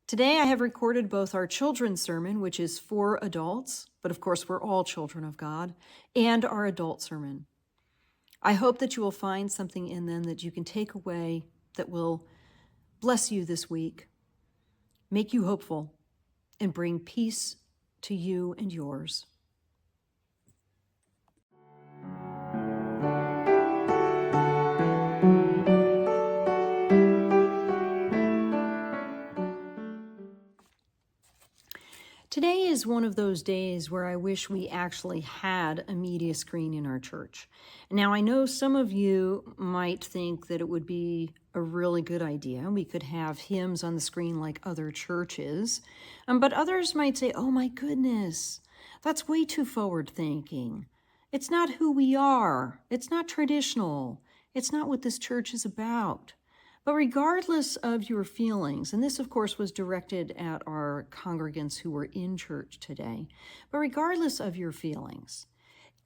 Today I have recorded both our children's sermon, which is for adults, but of course we're all children of God, and our adult sermon. I hope that you will find something in them that you can take away that will bless you this week, make you hopeful, and bring peace to you and yours. Today is one of those days where I wish we actually had a media screen in our church. Now, I know some of you might think that it would be a really good idea. We could have hymns on the screen like other churches, but others might say, oh my goodness, that's way too forward thinking. It's not who we are. It's not traditional. It's not what this church is about. But regardless of your feelings, and this of course was directed at our congregants who were in church today, but regardless of your feelings,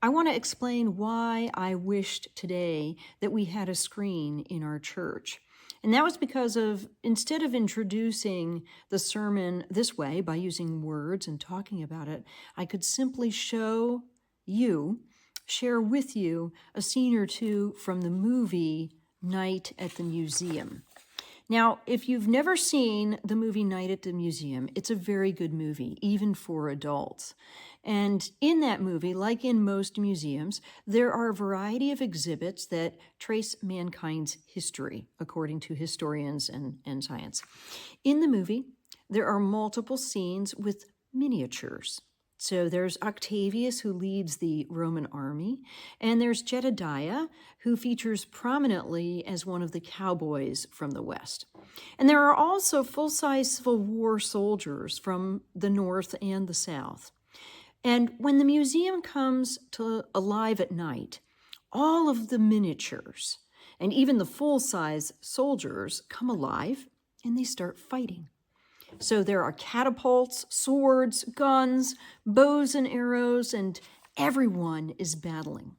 I want to explain why I wished today that we had a screen in our church. And that was because of, instead of introducing the sermon this way by using words and talking about it, I could simply share with you a scene or two from the movie Night at the Museum. Now, if you've never seen the movie Night at the Museum, it's a very good movie, even for adults. And in that movie, like in most museums, there are a variety of exhibits that trace mankind's history, according to historians and science. In the movie, there are multiple scenes with miniatures. So there's Octavius, who leads the Roman army, and there's Jedediah, who features prominently as one of the cowboys from the West. And there are also full-size Civil War soldiers from the North and the South. And when the museum comes to alive at night, all of the miniatures and even the full-size soldiers come alive and they start fighting. So there are catapults, swords, guns, bows and arrows, and everyone is battling.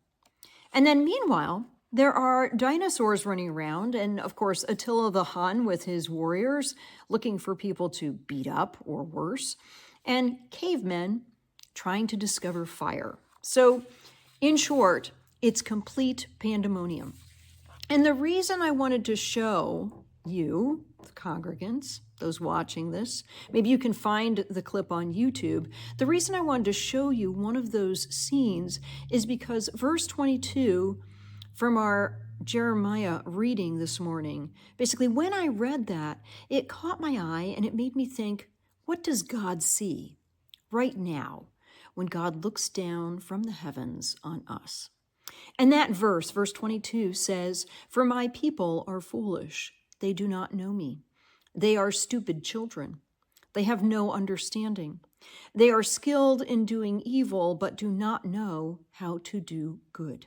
And then meanwhile, there are dinosaurs running around, and of course, Attila the Hun with his warriors looking for people to beat up or worse, and cavemen trying to discover fire. So in short, it's complete pandemonium. And the reason I wanted to show you, the congregants, those watching this, maybe you can find the clip on YouTube. The reason I wanted to show you one of those scenes is because verse 22 from our Jeremiah reading this morning, basically when I read that, it caught my eye and it made me think, what does God see right now when God looks down from the heavens on us? And that verse 22 says, "For my people are foolish. They do not know me. They are stupid children. They have no understanding. They are skilled in doing evil, but do not know how to do good."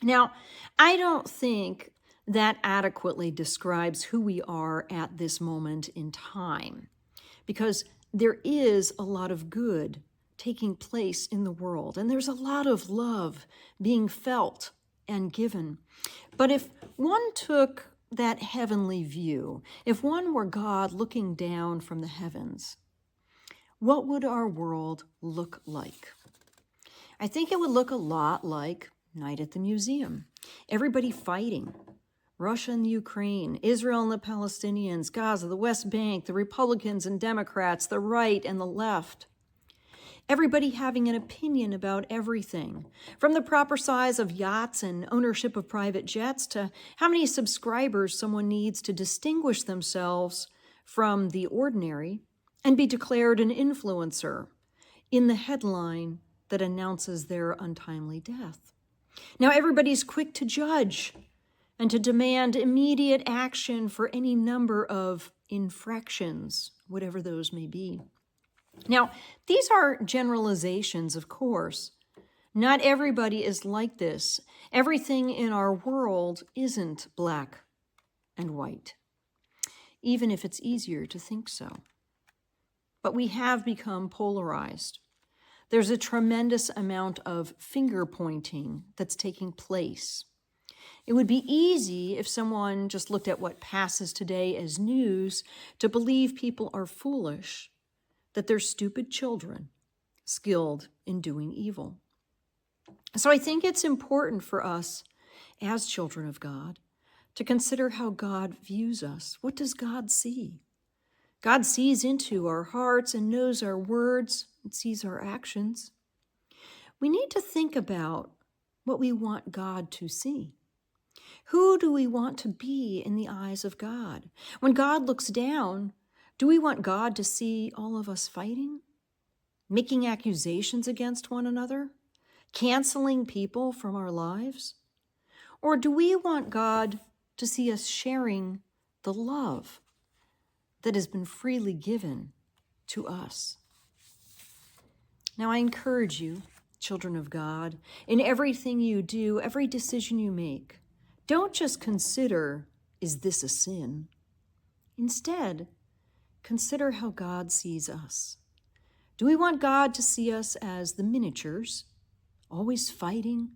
Now, I don't think that adequately describes who we are at this moment in time, because there is a lot of good taking place in the world, and there's a lot of love being felt and given. But if one took that heavenly view, if one were God looking down from the heavens, what would our world look like? I think it would look a lot like Night at the Museum. Everybody fighting. Russia and Ukraine, Israel and the Palestinians, Gaza, the West Bank, the Republicans and Democrats, the right and the left. Everybody having an opinion about everything, from the proper size of yachts and ownership of private jets to how many subscribers someone needs to distinguish themselves from the ordinary and be declared an influencer in the headline that announces their untimely death. Now everybody's quick to judge and to demand immediate action for any number of infractions, whatever those may be. Now, these are generalizations, of course. Not everybody is like this. Everything in our world isn't black and white, even if it's easier to think so. But we have become polarized. There's a tremendous amount of finger pointing that's taking place. It would be easy if someone just looked at what passes today as news to believe people are foolish, that they're stupid children, skilled in doing evil. So I think it's important for us as children of God to consider how God views us. What does God see? God sees into our hearts and knows our words and sees our actions. We need to think about what we want God to see. Who do we want to be in the eyes of God? When God looks down, do we want God to see all of us fighting, making accusations against one another, canceling people from our lives? Or do we want God to see us sharing the love that has been freely given to us? Now, I encourage you, children of God, in everything you do, every decision you make, don't just consider, is this a sin? Instead, consider how God sees us. Do we want God to see us as the miniatures, always fighting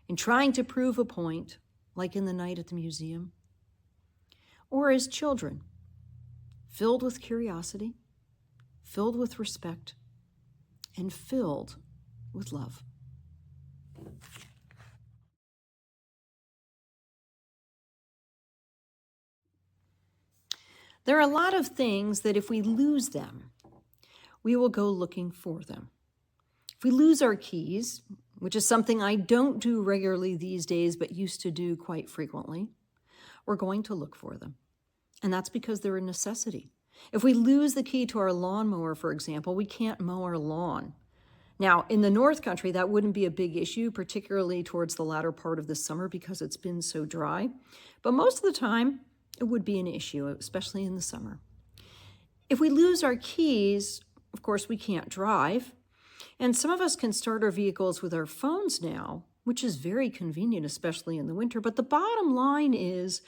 and trying to prove a point, like in the night at the museum? Or as children, filled with curiosity, filled with respect, and filled with love? There are a lot of things that if we lose them, we will go looking for them. If we lose our keys, which is something I don't do regularly these days, but used to do quite frequently, we're going to look for them. And that's because they're a necessity. If we lose the key to our lawnmower, for example, we can't mow our lawn. Now, in the North Country, that wouldn't be a big issue, particularly towards the latter part of the summer because it's been so dry. But most of the time, it would be an issue, especially in the summer. If we lose our keys, of course, we can't drive. And some of us can start our vehicles with our phones now, which is very convenient, especially in the winter. But the bottom line is,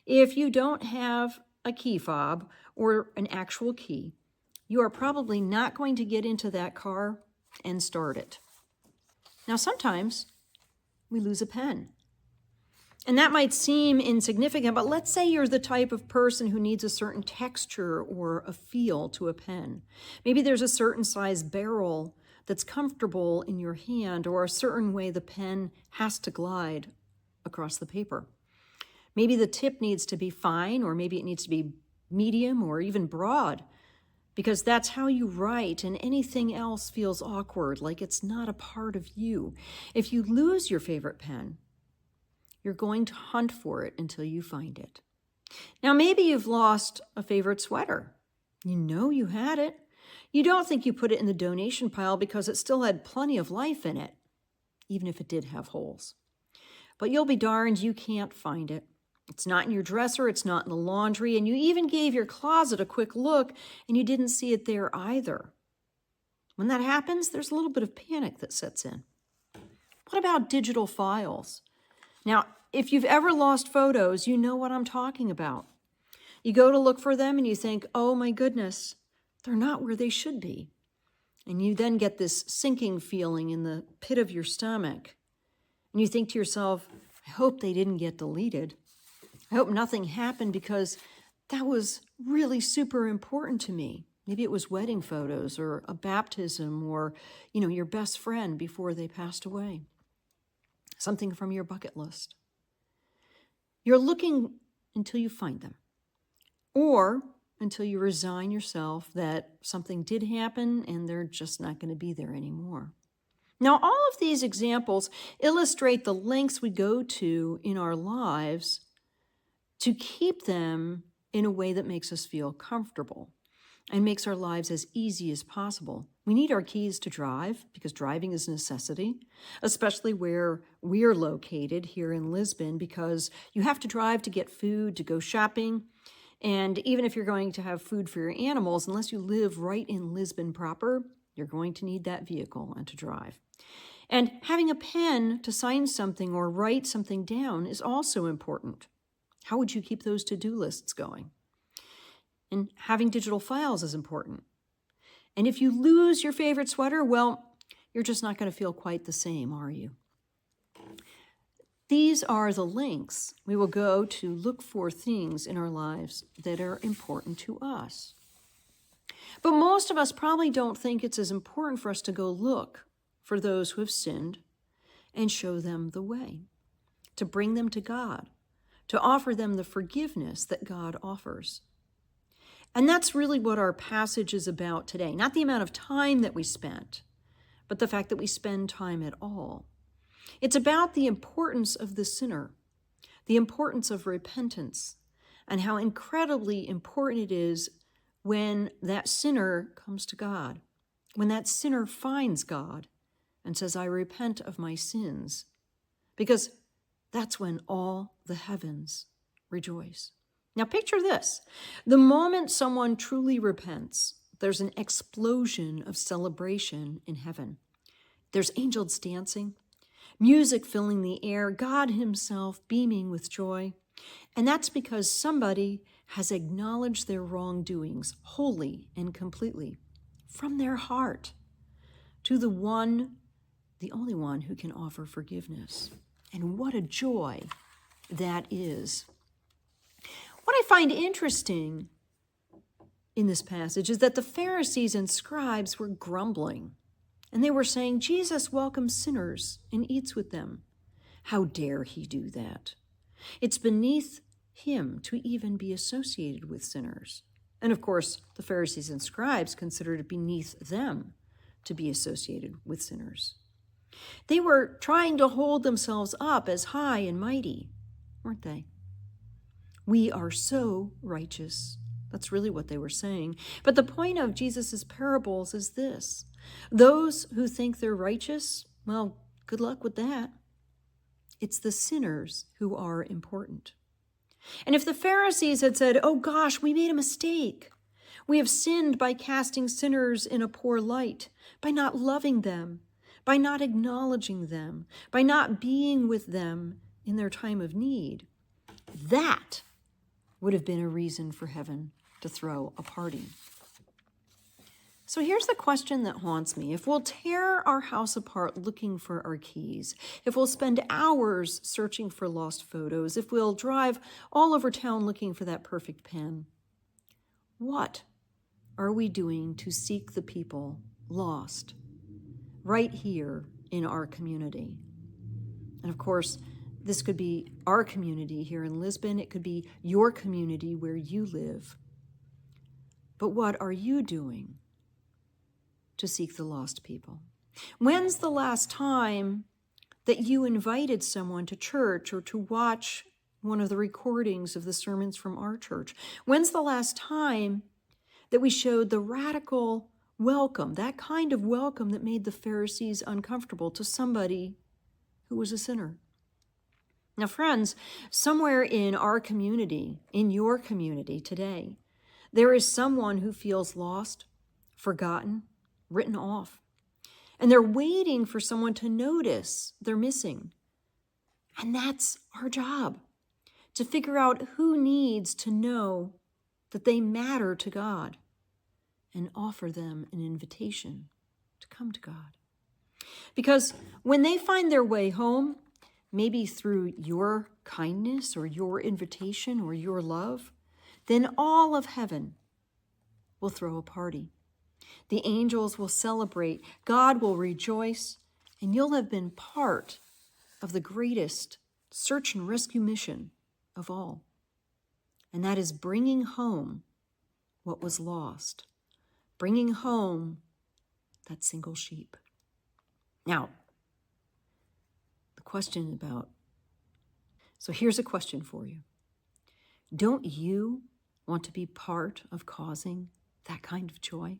if you don't have a key fob or an actual key, you are probably not going to get into that car and start it. Now, sometimes we lose a pen. And that might seem insignificant, but let's say you're the type of person who needs a certain texture or a feel to a pen. Maybe there's a certain size barrel that's comfortable in your hand, or a certain way the pen has to glide across the paper. Maybe the tip needs to be fine, or maybe it needs to be medium or even broad, because that's how you write, and anything else feels awkward, like it's not a part of you. If you lose your favorite pen, you're going to hunt for it until you find it. Now, maybe you've lost a favorite sweater. You know you had it. You don't think you put it in the donation pile because it still had plenty of life in it, even if it did have holes. But you'll be darned you can't find it. It's not in your dresser, it's not in the laundry, and you even gave your closet a quick look and you didn't see it there either. When that happens, there's a little bit of panic that sets in. What about digital files? Now, if you've ever lost photos, you know what I'm talking about. You go to look for them and you think, oh my goodness, they're not where they should be. And you then get this sinking feeling in the pit of your stomach. And you think to yourself, I hope they didn't get deleted. I hope nothing happened because that was really super important to me. Maybe it was wedding photos or a baptism or, your best friend before they passed away. Something from your bucket list. You're looking until you find them, or until you resign yourself that something did happen and they're just not going to be there anymore. Now, all of these examples illustrate the lengths we go to in our lives to keep them in a way that makes us feel comfortable and makes our lives as easy as possible. We need our keys to drive because driving is a necessity, especially where we're located here in Lisbon, because you have to drive to get food, to go shopping. And even if you're going to have food for your animals, unless you live right in Lisbon proper, you're going to need that vehicle and to drive. And having a pen to sign something or write something down is also important. How would you keep those to-do lists going? And having digital files is important. And if you lose your favorite sweater, well, you're just not going to feel quite the same, are you? These are the lengths we will go to look for things in our lives that are important to us. But most of us probably don't think it's as important for us to go look for those who have sinned and show them the way, to bring them to God, to offer them the forgiveness that God offers. And that's really what our passage is about today. Not the amount of time that we spent, but the fact that we spend time at all. It's about the importance of the sinner, the importance of repentance, and how incredibly important it is when that sinner comes to God, when that sinner finds God and says, I repent of my sins, because that's when all the heavens rejoice. Now picture this. The moment someone truly repents, there's an explosion of celebration in heaven. There's angels dancing, music filling the air, God himself beaming with joy. And that's because somebody has acknowledged their wrongdoings wholly and completely from their heart to the only one who can offer forgiveness. And what a joy that is. What I find interesting in this passage is that the Pharisees and scribes were grumbling, and they were saying, Jesus welcomes sinners and eats with them. How dare he do that? It's beneath him to even be associated with sinners. And of course, the Pharisees and scribes considered it beneath them to be associated with sinners. They were trying to hold themselves up as high and mighty, weren't they? We are so righteous. That's really what they were saying. But the point of Jesus' parables is this. Those who think they're righteous, well, good luck with that. It's the sinners who are important. And if the Pharisees had said, oh gosh, we made a mistake. We have sinned by casting sinners in a poor light, by not loving them, by not acknowledging them, by not being with them in their time of need, that would have been a reason for heaven to throw a party. So here's the question that haunts me. If we'll tear our house apart looking for our keys, if we'll spend hours searching for lost photos, if we'll drive all over town looking for that perfect pen, what are we doing to seek the people lost right here in our community? And of course, this could be our community here in Lisbon. It could be your community where you live. But what are you doing to seek the lost people? When's the last time that you invited someone to church or to watch one of the recordings of the sermons from our church? When's the last time that we showed the radical welcome, that kind of welcome that made the Pharisees uncomfortable, to somebody who was a sinner? Now, friends, somewhere in our community, in your community today, there is someone who feels lost, forgotten, written off. And they're waiting for someone to notice they're missing. And that's our job, to figure out who needs to know that they matter to God and offer them an invitation to come to God. Because when they find their way home, maybe through your kindness or your invitation or your love, then all of heaven will throw a party. The angels will celebrate, God will rejoice, and you'll have been part of the greatest search and rescue mission of all. And that is bringing home what was lost, bringing home that single sheep. Now, the question so here's a question for you. Don't you want to be part of causing that kind of joy?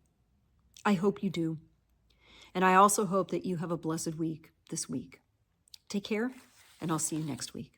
I hope you do. And I also hope that you have a blessed week this week. Take care, and I'll see you next week.